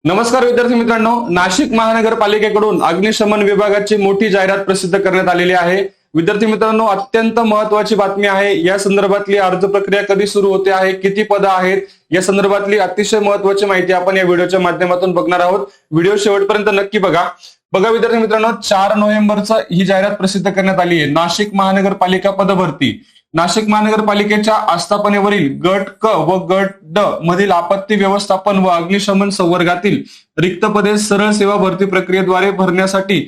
नमस्कार विद्यार्थी मित्रांनो, नाशिक महानगरपालिकेकडून अग्निशमन विभागाची मोठी जाहिरात प्रसिद्ध करण्यात आलेली आहे। विद्यार्थी मित्रांनो, अत्यंत महत्त्वाची बातमी आहे। या संदर्भातली अर्ज प्रक्रिया कधी सुरू होते आहे, किती पदं आहेत, या संदर्भातली अतिशय महत्त्वाची माहिती आपण या व्हिडिओच्या माध्यमातून बघणार आहोत। व्हिडिओ शेवटपर्यंत नक्की बघा। विद्यार्थी मित्रांनो, 4 नोव्हेंबरचा ही जाहिरात प्रसिद्ध करण्यात आली आहे। नाशिक महानगरपालिका पदभरती। नाशिक महानगरपालिकेच्या आस्थापनेवरील गट क व गट ड मधील आपत्ती व्यवस्थापन व अग्निशमन संवर्गातील रिक्त पदे सरळ सेवा भरती प्रक्रियेद्वारे भरण्यासाठी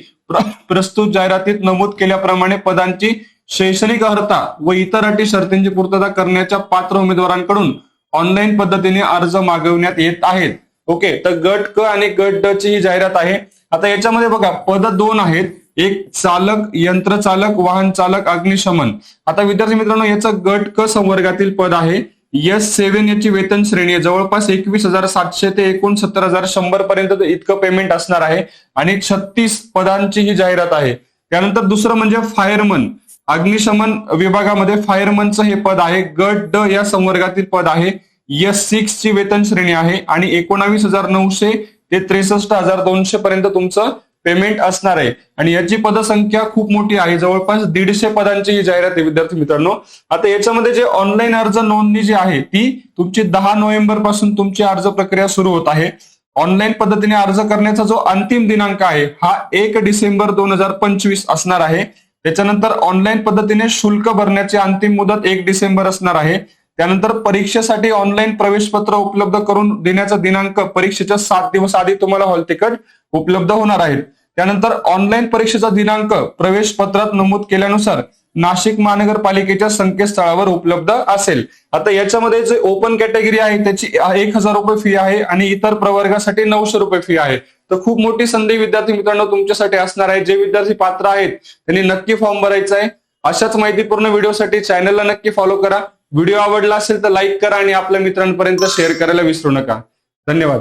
प्रस्तुत जाहिरातीत नमूद केल्याप्रमाणे पदांची शैक्षणिक अर्हता व इतर अटी शर्तींची पूर्तता करण्याच्या पात्र उमेदवारांकडून ऑनलाईन पद्धतीने अर्ज मागवण्यात येत आहेत। ओके, तर गट क आणि गट ड ची ही जाहिरात आहे। आता याच्यामध्ये बघा, पद 2 आहेत। एक चालक, यंत्र चालक, वाहन चालक, अग्निशमन। आता विद्यार्थी मित्रांनो, याचं गट क संवर्गातील पद आहे S7 याची वेतन श्रेणी आहे। जवळपास 21,700 ते 69,100 पर्यंत इतकं पेमेंट असणार आहे आणि 36 पदांची ही जाहिरात आहे। त्यानंतर दुसरं म्हणजे फायरमन। अग्निशमन विभागामध्ये फायरमनचं हे पद आहे। गट ड या संवर्गातील पद आहे। S6 ची वेतन श्रेणी आहे आणि 19,900 ते 63,200 पर्यंत तुमचं पेमेंट असणार आहे आणि याची पदसंख्या खूप मोठी आहे। जवळपास 150 पदांची ही जाहिरात आहे विद्यार्थी मित्रांनो। आता याच्यामध्ये जे ऑनलाईन अर्ज नोंदणी जी आहे ती तुमची 10 नोव्हेंबर पासून तुमची अर्ज प्रक्रिया सुरू होत आहे। ऑनलाईन पद्धतीने अर्ज करण्याचा जो अंतिम दिनांक आहे हा 1 डिसेंबर 2025 असणार आहे। त्याच्यानंतर ऑनलाईन पद्धतीने शुल्क भरण्याची अंतिम मुदत 1 डिसेंबर असणार आहे। त्यानंतर परीक्षेसाठी ऑनलाईन प्रवेश पत्र उपलब्ध करून देण्याचा दिनांक परीक्षेच्या 7 दिवस आधी तुम्हाला हॉल तिकीट उपलब्ध होणार आहेत। त्यानंतर ऑनलाईन परीक्षेचा दिनांक प्रवेश पत्रात नमूद केल्यानुसार नाशिक महानगरपालिकेच्या संकेतस्थळावर उपलब्ध असेल। आता याच्यामध्ये जे ओपन कॅटेगरी आहे त्याची 1,000 रुपये फी आहे आणि इतर प्रवर्गासाठी 900 रुपये फी आहे। तर खूप मोठी संधी विद्यार्थी मित्रांनो तुमच्यासाठी असणार आहे। जे विद्यार्थी पात्र आहेत त्यांनी नक्की फॉर्म भरायचा आहे। अशाच माहितीपूर्ण व्हिडिओसाठी चॅनलला नक्की फॉलो करा। व्हिडिओ आवडला असेल तर लाईक करा आणि आपल्या मित्रांपर्यंत शेअर करायला विसरू नका। धन्यवाद।